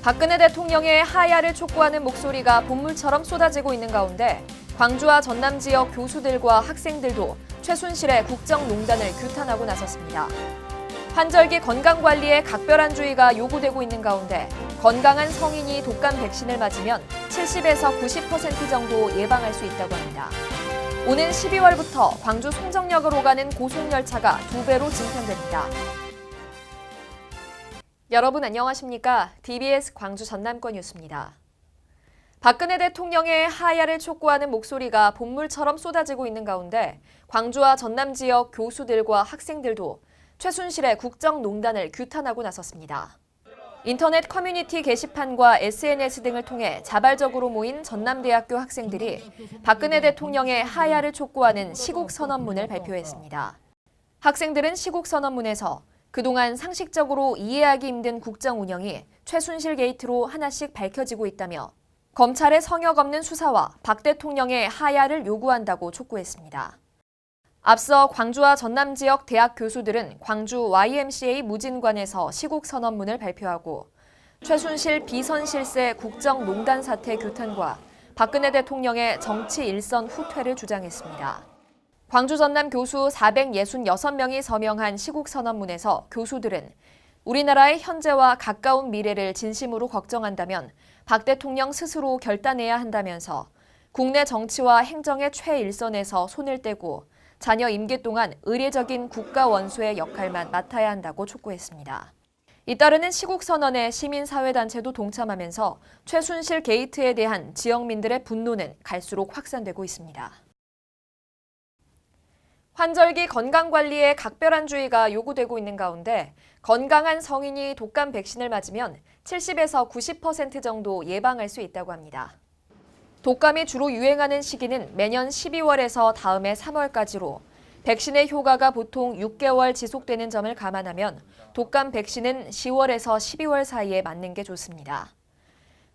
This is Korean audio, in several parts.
박근혜 대통령의 하야를 촉구하는 목소리가 본물처럼 쏟아지고 있는 가운데 광주와 전남 지역 교수들과 학생들도 최순실의 국정농단을 규탄하고 나섰습니다. 환절기 건강관리에 각별한 주의가 요구되고 있는 가운데 건강한 성인이 독감 백신을 맞으면 70에서 90% 정도 예방할 수 있다고 합니다. 오는 12월부터 광주 송정역으로 가는 고속열차가 2배로 증편됩니다. 여러분 안녕하십니까? DBS 광주 전남권 뉴스입니다. 박근혜 대통령의 하야를 촉구하는 목소리가 본물처럼 쏟아지고 있는 가운데 광주와 전남 지역 교수들과 학생들도 최순실의 국정농단을 규탄하고 나섰습니다. 인터넷 커뮤니티 게시판과 SNS 등을 통해 자발적으로 모인 전남대학교 학생들이 박근혜 대통령의 하야를 촉구하는 시국선언문을 발표했습니다. 학생들은 시국선언문에서 그동안 상식적으로 이해하기 힘든 국정 운영이 최순실 게이트로 하나씩 밝혀지고 있다며 검찰의 성역 없는 수사와 박 대통령의 하야를 요구한다고 촉구했습니다. 앞서 광주와 전남 지역 대학 교수들은 광주 YMCA 무진관에서 시국선언문을 발표하고 최순실 비선실세 국정농단 사태 규탄과 박근혜 대통령의 정치 일선 후퇴를 주장했습니다. 광주 전남 교수 466명이 서명한 시국선언문에서 교수들은 우리나라의 현재와 가까운 미래를 진심으로 걱정한다면 박 대통령 스스로 결단해야 한다면서 국내 정치와 행정의 최일선에서 손을 떼고 자녀 임기 동안 의례적인 국가 원수의 역할만 맡아야 한다고 촉구했습니다. 잇따르는 시국선언에 시민사회단체도 동참하면서 최순실 게이트에 대한 지역민들의 분노는 갈수록 확산되고 있습니다. 환절기 건강관리에 각별한 주의가 요구되고 있는 가운데 건강한 성인이 독감 백신을 맞으면 70에서 90% 정도 예방할 수 있다고 합니다. 독감이 주로 유행하는 시기는 매년 12월에서 다음해 3월까지로 백신의 효과가 보통 6개월 지속되는 점을 감안하면 독감 백신은 10월에서 12월 사이에 맞는 게 좋습니다.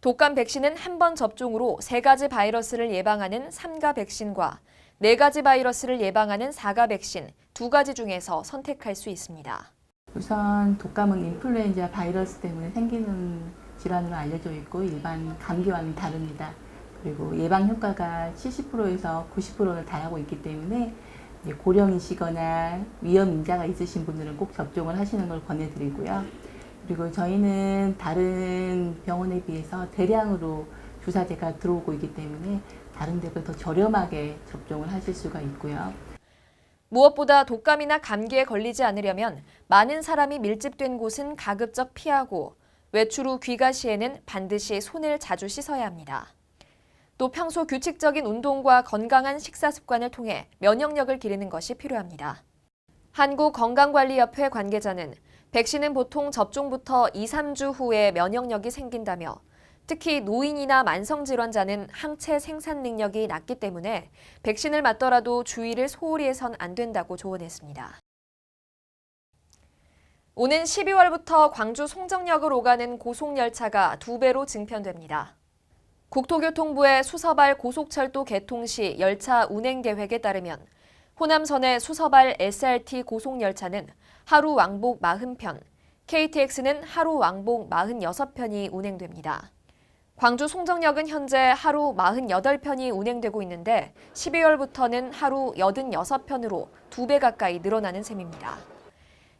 독감 백신은 한 번 접종으로 3가지 바이러스를 예방하는 3가 백신과 4가지 바이러스를 예방하는 4가 백신 2가지 중에서 선택할 수 있습니다. 우선 독감은 인플루엔자 바이러스 때문에 생기는 질환으로 알려져 있고 일반 감기와는 다릅니다. 그리고 예방 효과가 70%에서 90%를 달하고 있기 때문에 고령이시거나 위험 인자가 있으신 분들은 꼭 접종을 하시는 걸 권해드리고요. 그리고 저희는 다른 병원에 비해서 대량으로 주사제가 들어오고 있기 때문에 다른 데보다 더 저렴하게 접종을 하실 수가 있고요. 무엇보다 독감이나 감기에 걸리지 않으려면 많은 사람이 밀집된 곳은 가급적 피하고 외출 후 귀가 시에는 반드시 손을 자주 씻어야 합니다. 또 평소 규칙적인 운동과 건강한 식사 습관을 통해 면역력을 기르는 것이 필요합니다. 한국건강관리협회 관계자는 백신은 보통 접종부터 2, 3주 후에 면역력이 생긴다며 특히 노인이나 만성질환자는 항체 생산 능력이 낮기 때문에 백신을 맞더라도 주의를 소홀히 해선 안 된다고 조언했습니다. 오는 12월부터 광주 송정역을 오가는 고속열차가 2배로 증편됩니다. 국토교통부의 수서발 고속철도 개통 시 열차 운행 계획에 따르면 호남선의 수서발 SRT 고속열차는 하루 왕복 40편, KTX는 하루 왕복 46편이 운행됩니다. 광주 송정역은 현재 하루 48편이 운행되고 있는데 12월부터는 하루 86편으로 2배 가까이 늘어나는 셈입니다.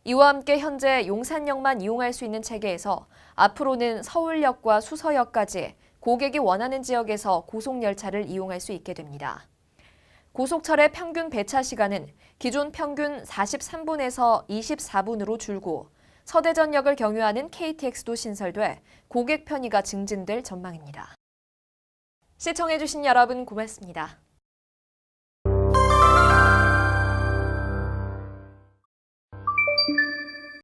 이와 함께 현재 용산역만 이용할 수 있는 체계에서 앞으로는 서울역과 수서역까지 고객이 원하는 지역에서 고속열차를 이용할 수 있게 됩니다. 고속철의 평균 배차 시간은 기존 평균 43분에서 24분으로 줄고 서대전역을 경유하는 KTX도 신설돼 고객 편의가 증진될 전망입니다. 시청해주신 여러분 고맙습니다.